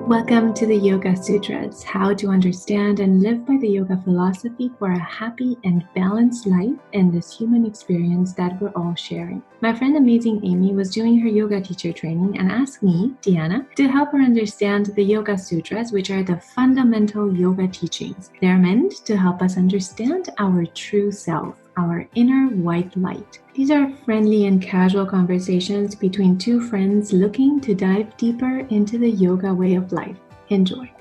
Welcome to the Yoga Sutras, how to understand and live by the yoga philosophy for a happy and balanced life in this human experience that we're all sharing. My friend Amazing Amy was doing her yoga teacher training and asked me, Dhyana, to help her understand the Yoga Sutras, which are the fundamental yoga teachings. They're meant to help us understand our true self, our inner white light. These are friendly and casual conversations between two friends looking to dive deeper into the yoga way of life. Enjoy.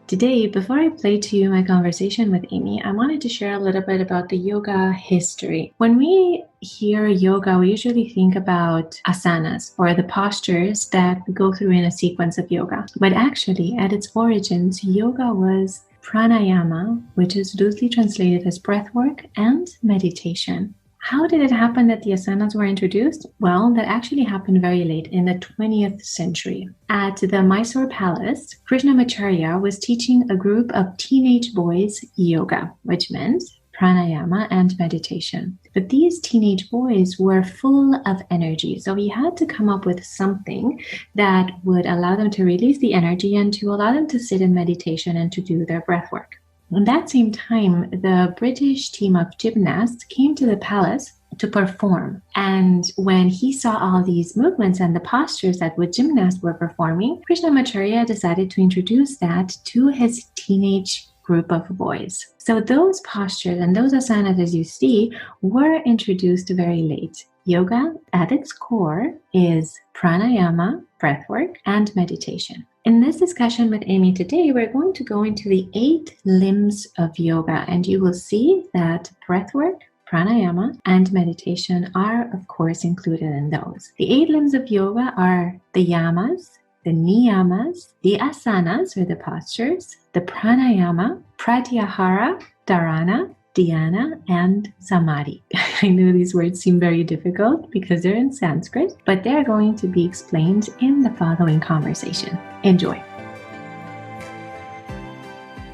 Today, before I play to you my conversation with Amy, I wanted to share a little bit about the yoga history. When we hear yoga, we usually think about asanas, or the postures that we go through in a sequence of yoga. But actually, at its origins, yoga was Pranayama, which is loosely translated as breathwork and meditation. How did it happen that the asanas were introduced? Well, that actually happened very late in the 20th century. At the Mysore Palace, Krishnamacharya was teaching a group of teenage boys yoga, which meant pranayama and meditation. But these teenage boys were full of energy, so he had to come up with something that would allow them to release the energy and to allow them to sit in meditation and to do their breath work. At that same time, the British team of gymnasts came to the palace to perform. And when he saw all these movements and the postures that the gymnasts were performing, Krishnamacharya decided to introduce that to his teenage group of boys. So those postures and those asanas, as you see, were introduced very late. Yoga, at its core, is pranayama, breathwork, and meditation. In this discussion with Amy today, we're going to go into the 8 limbs of yoga, and you will see that breathwork, pranayama, and meditation are, of course, included in those. The 8 limbs of yoga are the yamas, the niyamas, the asanas, or the postures, the pranayama, pratyahara, dharana, Dhyana, and Samadhi. I know these words seem very difficult because they're in Sanskrit, but they're going to be explained in the following conversation. Enjoy.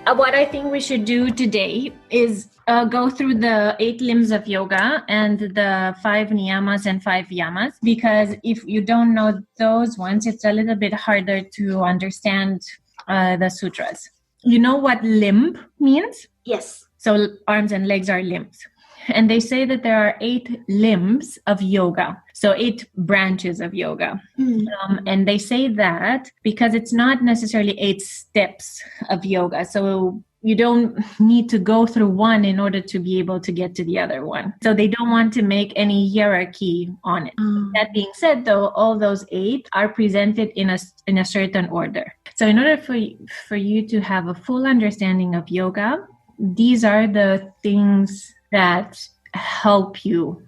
What I think we should do today is go through the 8 limbs of yoga and the 5 niyamas and 5 yamas, because if you don't know those ones, it's a little bit harder to understand the sutras. You know what limb means? Yes. So arms and legs are limbs. And they say that there are 8 limbs of yoga. So 8 branches of yoga. And they say that because it's not necessarily 8 steps of yoga. So you don't need to go through one in order to be able to get to the other one. So they don't want to make any hierarchy on it. That being said, though, all those 8 are presented in a certain order. So in order for you to have a full understanding of yoga, these are the things that help you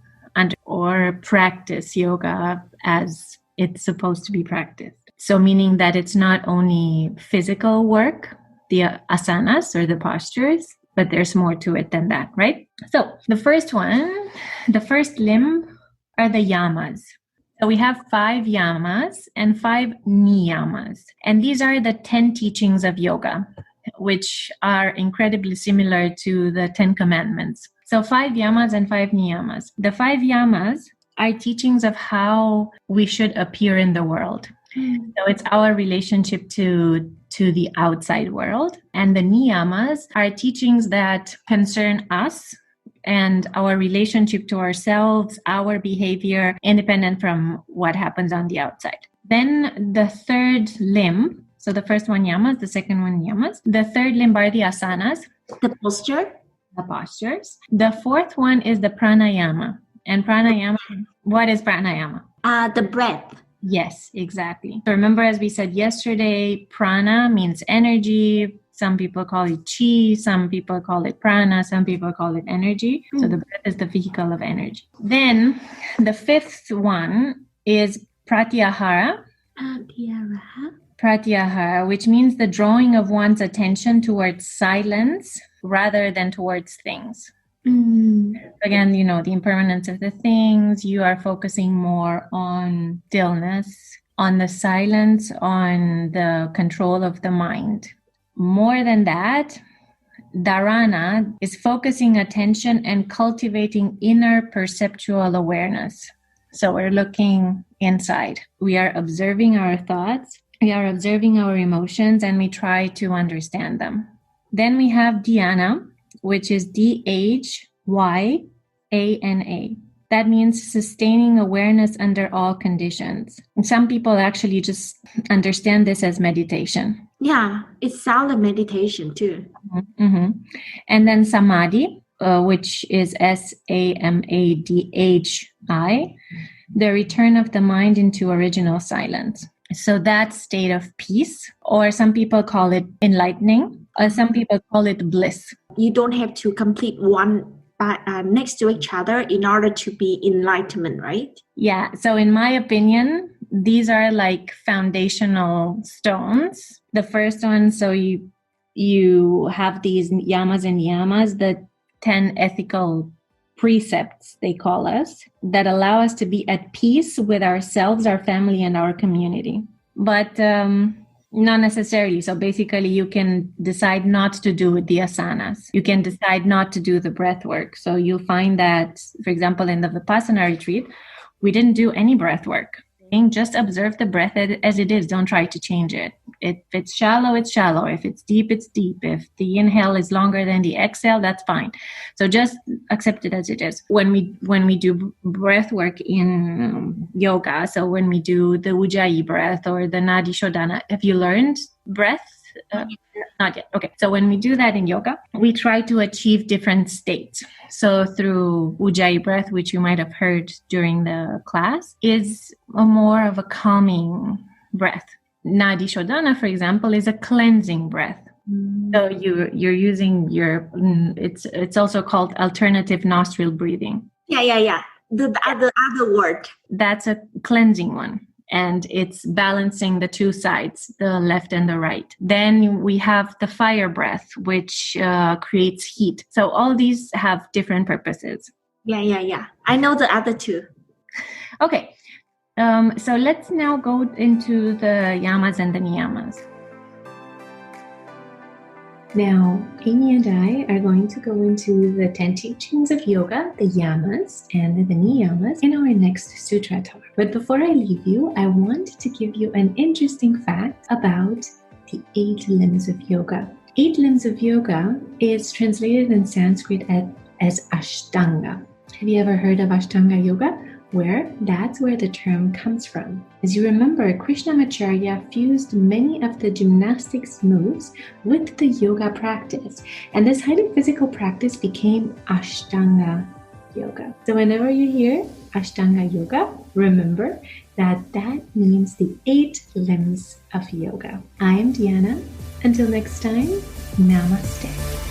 or practice yoga as it's supposed to be practiced. So meaning that it's not only physical work, the asanas or the postures, but there's more to it than that, right? So the first limb are the yamas. So we have 5 yamas and 5 niyamas. And these are the 10 teachings of yoga, which are incredibly similar to the 10 commandments. So 5 yamas and 5 niyamas. The 5 yamas are teachings of how we should appear in the world. So it's our relationship to the outside world. And the niyamas are teachings that concern us and our relationship to ourselves, our behavior, independent from what happens on the outside. Then the third limb, so the first one yamas, the second one niyamas. The third limb are the asanas. The posture. The postures. The fourth one is the pranayama. And pranayama, what is pranayama? The breath. Yes, exactly. So remember, as we said yesterday, prana means energy. Some people call it chi. Some people call it prana. Some people call it energy. So the breath is the vehicle of energy. Then the 5th one is pratyahara. Pratyahara, which means the drawing of one's attention towards silence rather than towards things. Again, the impermanence of the things. You are focusing more on stillness, on the silence, on the control of the mind. More than that, Dharana is focusing attention and cultivating inner perceptual awareness. So we're looking inside. We are observing our thoughts We are observing our emotions and we try to understand them. Then we have Dhyana, which is Dhyana. That means sustaining awareness under all conditions. And some people actually just understand this as meditation. Yeah, it sounds like meditation too. Mm-hmm. And then Samadhi, which is Samadhi, the return of the mind into original silence. So that state of peace, or some people call it enlightening, or some people call it bliss. You don't have to complete one next to each other in order to be enlightenment, right? Yeah. So in my opinion, these are like foundational stones. The first one, so you have these Yamas and Niyamas, the 10 ethical precepts, they call us, that allow us to be at peace with ourselves, our family, and our community. But not necessarily. So basically, you can decide not to do the asanas. You can decide not to do the breath work. So you'll find that, for example, in the Vipassana retreat, we didn't do any breath work. Just observe the breath as it is. Don't try to change it. If it's shallow, it's shallow. If it's deep, it's deep. If the inhale is longer than the exhale, that's fine. So just accept it as it is. When we do breath work in yoga, so when we do the Ujjayi breath or the Nadi Shodhana, have you learned breath? Not yet. Okay. So when we do that in yoga, we try to achieve different states. So through Ujjayi breath, which you might have heard during the class, is a more of a calming breath. Nadi Shodhana, for example, is a cleansing breath. So you're using it's also called alternative nostril breathing. Yeah. The other word. That's a cleansing one. And it's balancing the two sides, the left and the right. Then we have the fire breath, which creates heat. So all these have different purposes. Yeah. I know the other two. Okay. So let's now go into the yamas and the niyamas. Now, Amy and I are going to go into the 10 teachings of yoga, the yamas and the niyamas, in our next Sutra Talk. But before I leave you, I want to give you an interesting fact about the 8 limbs of yoga. 8 limbs of yoga is translated in Sanskrit as Ashtanga. Have you ever heard of Ashtanga yoga? That's where the term comes from. As you remember, Krishnamacharya fused many of the gymnastics moves with the yoga practice, and this highly physical practice became Ashtanga yoga. So whenever you hear Ashtanga yoga, remember that means the 8 limbs of yoga. I am Dhyana. Until next time, namaste.